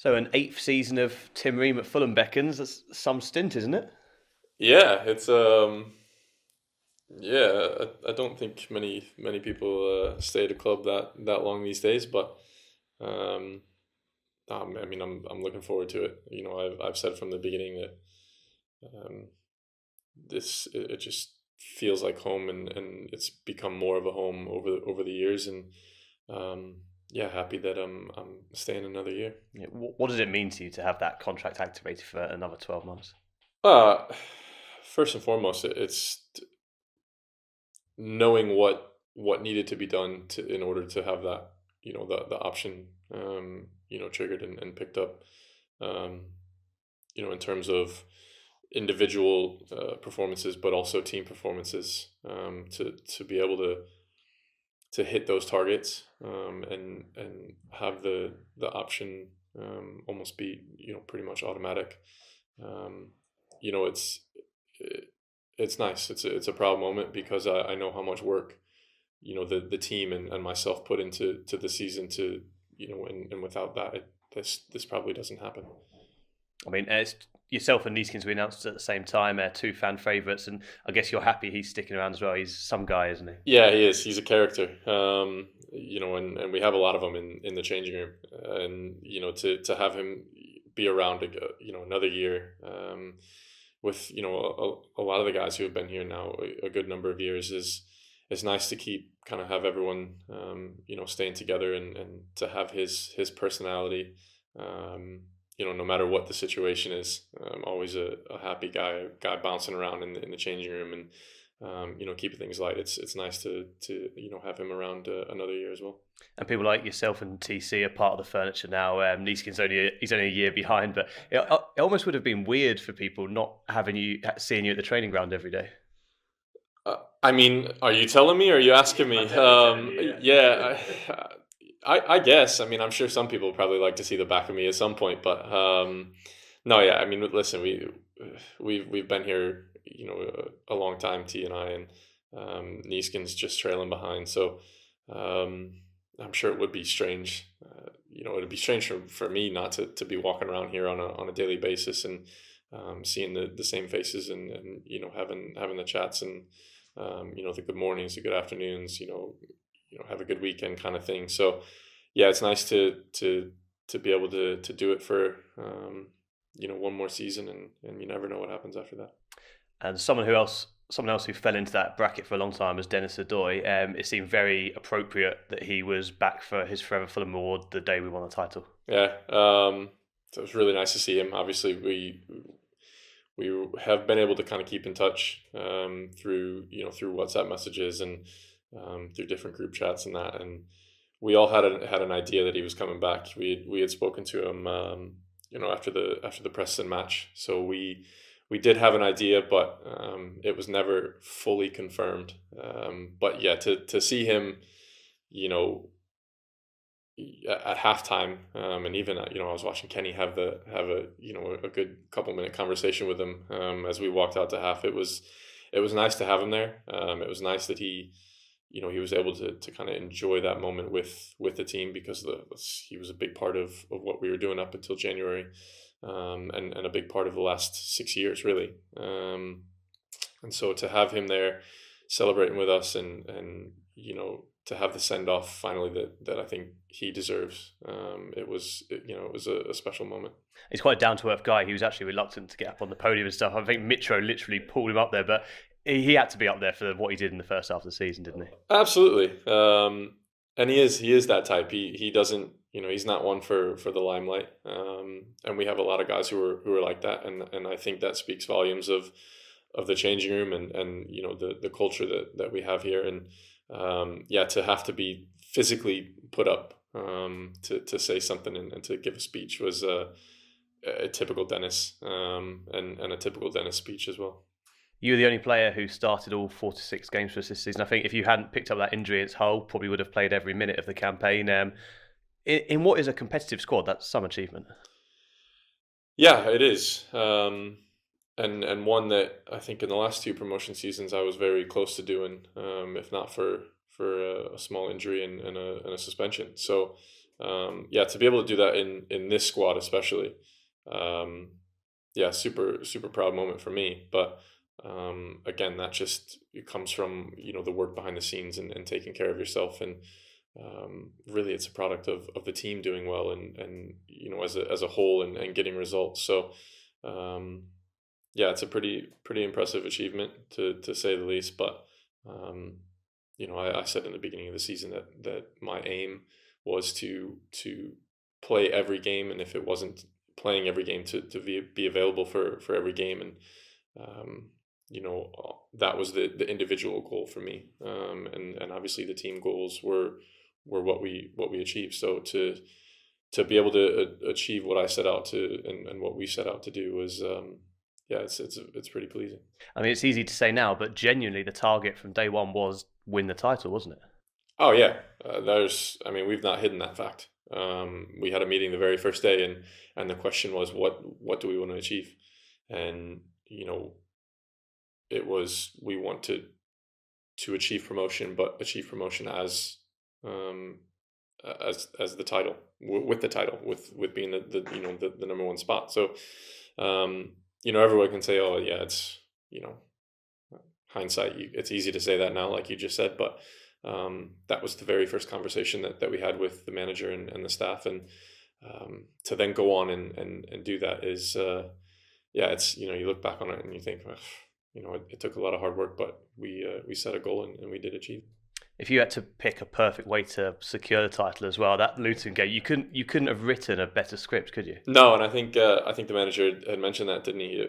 So an eighth season of Tim Ream at Fulham beckons. That's some stint, isn't it? Yeah, it's yeah. I don't think many people stay at a club that long these days, but um, I mean, I'm looking forward to it. You know, I've said from the beginning that um, it just feels like home, and it's become more of a home over the years, and um, yeah, happy that I'm staying another year. Yeah, what does it mean to you to have that contract activated for another 12 months? Uh, First and foremost, it's knowing what needed to be done in order to have that, the option, triggered and picked up, um, in terms of individual performances, but also team performances, to be able to hit those targets, and have the option almost be, pretty much automatic. um, you know it's it's nice. It's a proud moment because I know how much work, the team and myself put into the season, to, and without that, this probably doesn't happen. I mean, it's yourself and Neeskens we announced at the same time, two fan favourites, and I guess you're happy he's sticking around as well. He's some guy, isn't he? Yeah, he is. He's a character. And we have a lot of them in the changing room, and to have him be around, another year, with a lot of the guys who have been here now a good number of years, is nice to keep kind of have everyone, staying together, and to have his personality, no matter what the situation is, always a happy guy bouncing around in the changing room, and keeping things light. It's nice to have him around another year as well. And people like yourself and TC are part of the furniture now. Neeskens he's only a year behind, but it almost would have been weird for people not seeing you at the training ground every day. I mean, are you telling me, or are you asking me? Yeah, I guess. I mean, I'm sure some people probably like to see the back of me at some point, but no, yeah. I mean, listen, we've been here, a long time, T and I, and Neeskens just trailing behind. So I'm sure it would be strange. It'd be strange for me not to be walking around here on a daily basis, and seeing the same faces, and having the chats, and the good mornings, the good afternoons, have a good weekend kind of thing. So yeah, it's nice to be able to do it for one more season, and you never know what happens after that. And someone else who fell into that bracket for a long time was Dennis Adebayo. It seemed very appropriate that he was back for his Forever Fulham award the day we won the title. Yeah, so it was really nice to see him. Obviously, we have been able to kind of keep in touch, through WhatsApp messages, and through different group chats and that, and we all had an idea that he was coming back. We had spoken to him, after the Preston match, so we did have an idea, but it was never fully confirmed. But yeah, to see him, at halftime, and even I was watching Kenny have a good couple minute conversation with him, as we walked out to half. It was nice to have him there. It was nice that he was able to kind of enjoy that moment with the team, because he was a big part of what we were doing up until January, and a big part of the last 6 years, really. And so to have him there celebrating with us, and to have the send off finally that I think he deserves, it was a special moment. He's quite a down to earth guy. He was actually reluctant to get up on the podium and stuff. I think Mitro literally pulled him up there, but he had to be up there for what he did in the first half of the season, didn't he? Absolutely. And he is that type. He doesn't, he's not one for the limelight. And we have a lot of guys who are like that, and I think that speaks volumes of the changing room, and the culture that we have here. And to have to be physically put up, to say something, and to give a speech was a typical Dennis, and a typical Dennis speech as well. You were the only player who started all 46 games for us this season. I think if you hadn't picked up that injury, it's Hull probably would have played every minute of the campaign. In what is a competitive squad, that's some achievement. Yeah, it is. And one that I think in the last two promotion seasons I was very close to doing, if not for a small injury and a suspension. So yeah, to be able to do that in this squad especially, yeah, super proud moment for me. But again, that just it comes from the work behind the scenes and taking care of yourself, and really it's a product of the team doing well and as a whole and getting results. So yeah, it's a pretty impressive achievement to say the least. But I said in the beginning of the season that my aim was to play every game, and if it wasn't playing every game, to be available for every game, and um, that was the individual goal for me, and obviously the team goals were what we achieved. So to be able to achieve what I set out to and what we set out to do was yeah, it's pretty pleasing. I mean, it's easy to say now, but genuinely, the target from day one was win the title, wasn't it? Oh yeah, I mean, we've not hidden that fact. We had a meeting the very first day, and the question was, what do we want to achieve? And it was, we want to achieve promotion, but achieve promotion um, as the title, with the title, with being the number one spot. So everyone can say, oh yeah, it's hindsight. It's easy to say that now, like you just said, but that was the very first conversation that we had with the manager and the staff, and to then go on and do that is yeah, it's you look back on it and you think, it took a lot of hard work, but we set a goal and we did achieve. If you had to pick a perfect way to secure the title as well, that Luton game, you couldn't have written a better script, could you? No, and I think the manager had mentioned that, didn't he?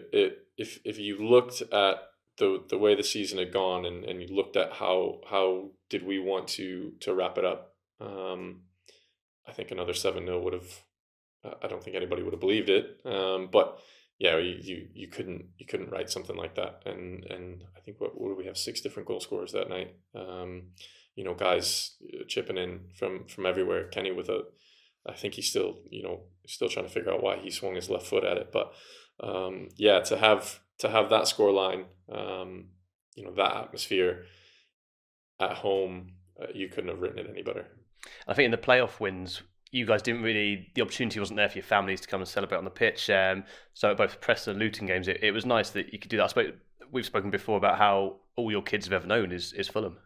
If you looked at the way the season had gone, and you looked at how did we want to wrap it up, I think another 7-0 would have. I don't think anybody would have believed it, but yeah, you couldn't write something like that, and I think what do we have, 6 different goal scorers that night. Guys chipping in from everywhere. Kenny with I think he's still trying to figure out why he swung his left foot at it, but yeah, to have that score line, that atmosphere at home, you couldn't have written it any better. I think in the playoff wins, you guys didn't really, the opportunity wasn't there for your families to come and celebrate on the pitch. So at both Preston and Luton games, it was nice that you could do that. We've spoken before about how all your kids have ever known is Fulham.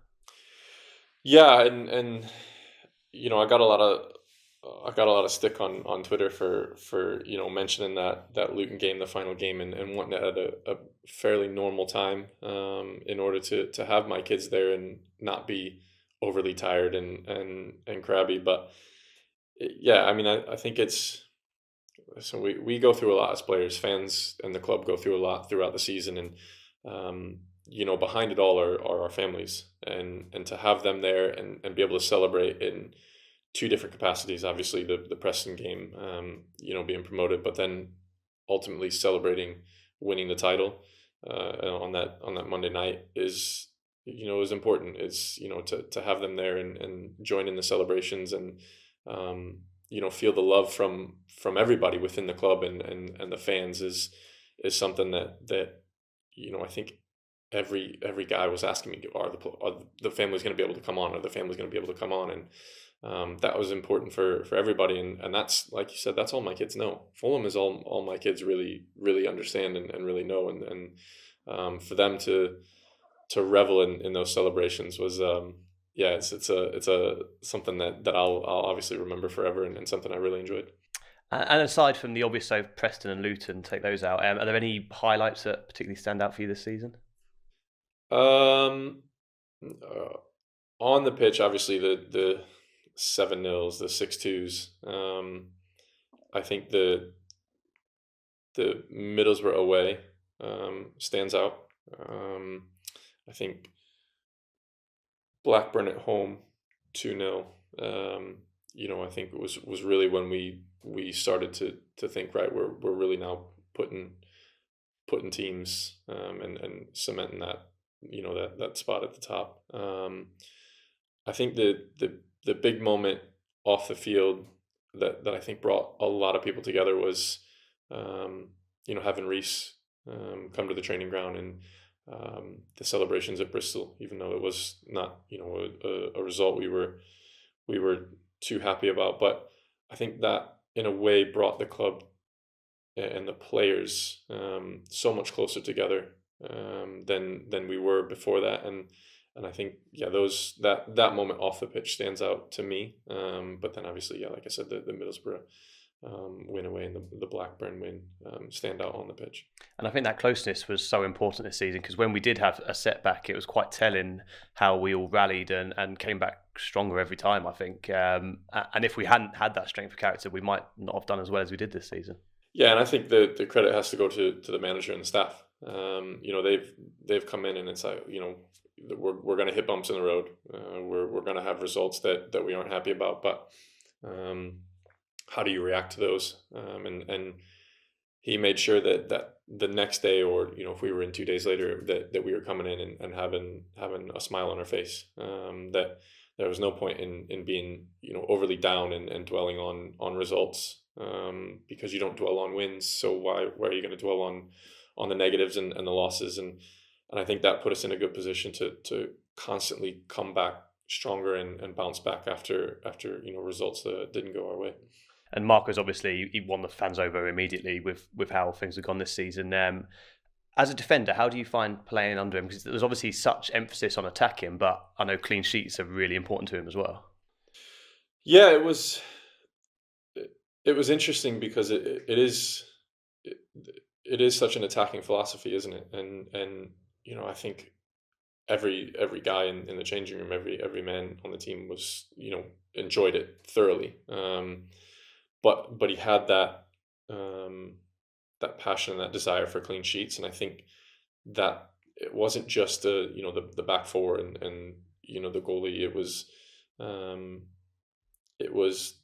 Yeah, and I got a lot of stick on Twitter for mentioning that Luton game, the final game, and wanting it at a fairly normal time, in order to have my kids there and not be overly tired and crabby. But yeah, I mean, I think it's, so we go through a lot as players, fans, and the club go through a lot throughout the season, and behind it all are our families, and to have them there and be able to celebrate in 2 different capacities. Obviously, the Preston game, being promoted, but then ultimately celebrating winning the title on that Monday night is important. Is to have them there and join in the celebrations, and feel the love from everybody within the club and the fans is something that I think every guy was asking me, are the families going to be able to come on? Are the families going to be able to come on? And that was important for everybody, and that's, like you said, that's all my kids know. Fulham is all my kids really understand and really know, and for them to revel in those celebrations was yeah, it's a something that I'll obviously remember forever, and something I really enjoyed. And aside from the obvious, so Preston and Luton, take those out. Are there any highlights that particularly stand out for you this season? Um, on the pitch, obviously the 7-0s, the 6-2s. I think the Middlesbrough away stands out. I think Blackburn at home 2-0. I think it was really when we started to think, right, we're really now putting teams, and cementing that that spot at the top. I think the big moment off the field that I think brought a lot of people together was having Reese come to the training ground, and the celebrations at Bristol, even though it was not a result we were too happy about. But I think that in a way brought the club and the players so much closer together than we were before that. And I think that moment off the pitch stands out to me. But then obviously, like I said, the Middlesbrough win away and the Blackburn win stand out on the pitch. And I think that closeness was so important this season, because when we did have a setback, it was quite telling how we all rallied and came back stronger every time, I think. And if we hadn't had that strength of character, we might not have done as well as we did this season. Yeah, and I think the credit has to go to the manager and the staff. They've come in, and it's like, we're going to hit bumps in the road. We're going to have results that we aren't happy about, but how do you react to those? And he made sure that the next day, or if we were in 2 days later, that we were coming in and having a smile on our face. That there was no point in being overly down and dwelling on results, because you don't dwell on wins. So why are you going to dwell on the negatives and the losses? And I think that put us in a good position to constantly come back stronger and bounce back after results that didn't go our way. And Marco's obviously, he won the fans over immediately with how things have gone this season. As a defender, how do you find playing under him? Because there's obviously such emphasis on attacking, but I know clean sheets are really important to him as well. Yeah, it was interesting because it is such an attacking philosophy, isn't it? And I think every guy in the changing room, every man on the team was enjoyed it thoroughly. But he had that passion and that desire for clean sheets, and I think that it wasn't just the back four and the goalie. It was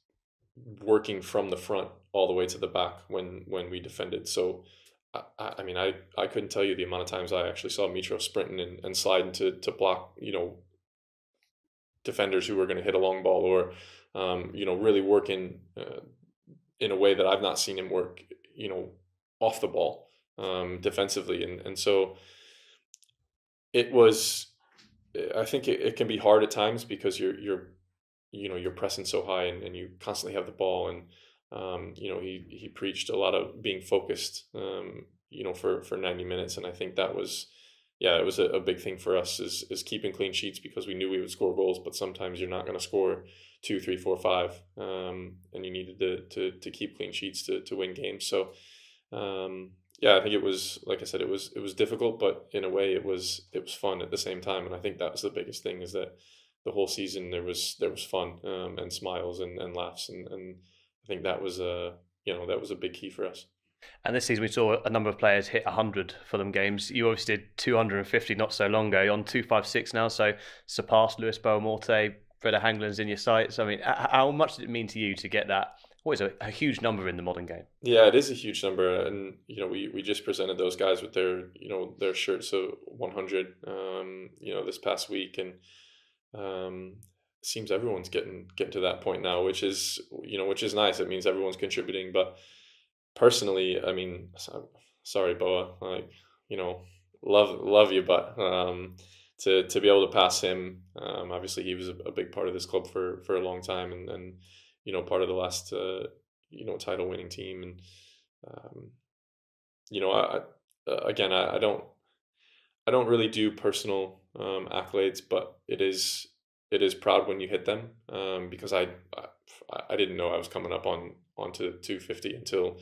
working from the front all the way to the back when we defended. So I mean, I couldn't tell you the amount of times I actually saw Mitro sprinting and sliding to block defenders who were going to hit a long ball, or really working in a way that I've not seen him work off the ball defensively. And so it was, I think it can be hard at times because you're pressing so high and you constantly have the ball. And he preached a lot of being focused for 90 minutes, and I think that was it was a big thing for us is keeping clean sheets, because we knew we would score goals, but sometimes you're not going to score 2, 3, 4, 5, and you needed to keep clean sheets to win games. So I think it was, like I said, it was difficult, but in a way it was fun at the same time. And I think that was the biggest thing, is that the whole season there was fun and smiles and laughs, and I think that was that was a big key for us. And this season we saw a number of players hit 100 Fulham games. You obviously did 250 not so long ago. You're on 256 now, so surpassed Lewis Boamorte. Freda Hangland's in your sights. I mean, how much did it mean to you to get that? What is a huge number in the modern game? Yeah, it is a huge number, and we just presented those guys with their shirts of 100 this past week, and it seems everyone's getting to that point now, which is nice. It means everyone's contributing. But personally, I mean, sorry, Boa, love you, but to be able to pass him, obviously he was a big part of this club for a long time, and part of the last title winning team. And I don't really do personal accolades, but it is proud when you hit them, because I didn't know I was coming up onto 250 until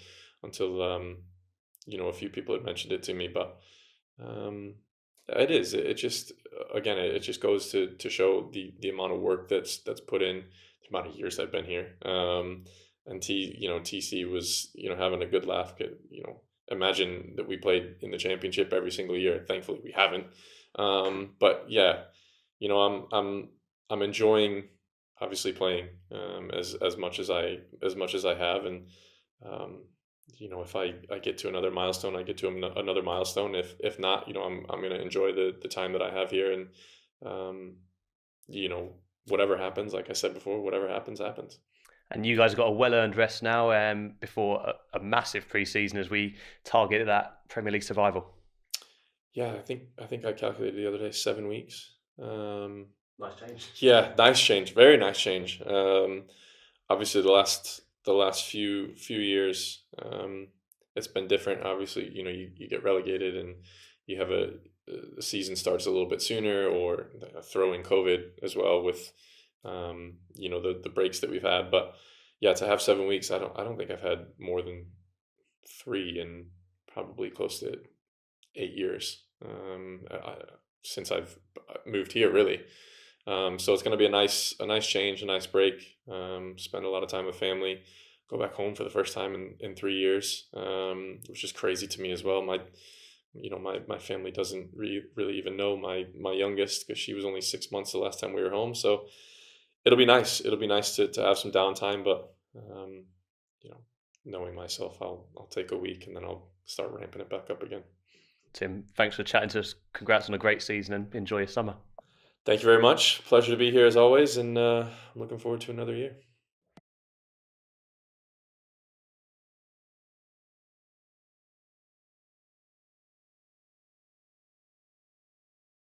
a few people had mentioned it to me. But it just goes to show the amount of work that's put in, the amount of years I've been here. And TC was having a good laugh. Imagine that we played in the championship every single year. Thankfully we haven't. But yeah, I'm enjoying obviously playing as much as I have, and if I get to another milestone, I get to another milestone. If not, I'm going to enjoy the time that I have here, and whatever happens, like I said before, whatever happens. And you guys have got a well-earned rest now before a massive pre-season as we target that Premier League survival. Yeah, I think I calculated the other day 7 weeks. Nice change. Yeah, nice change. Very nice change. obviously the last few years, it's been different. Obviously, you get relegated and you have the season starts a little bit sooner, or throw in COVID as well with the breaks that we've had. But yeah, to have 7 weeks, I don't think I've had more than 3 in probably close to 8 years, since I've moved here, really. So it's going to be a nice change, a nice break. Spend a lot of time with family. Go back home for the first time in 3 years, which is crazy to me as well. My family doesn't really even know my youngest, because she was only 6 months the last time we were home. So it'll be nice. It'll be nice to have some downtime, but knowing myself, I'll take a week and then I'll start ramping it back up again. Tim, thanks for chatting to us. Congrats on a great season and enjoy your summer. Thank you very much. Pleasure to be here as always, and I'm looking forward to another year.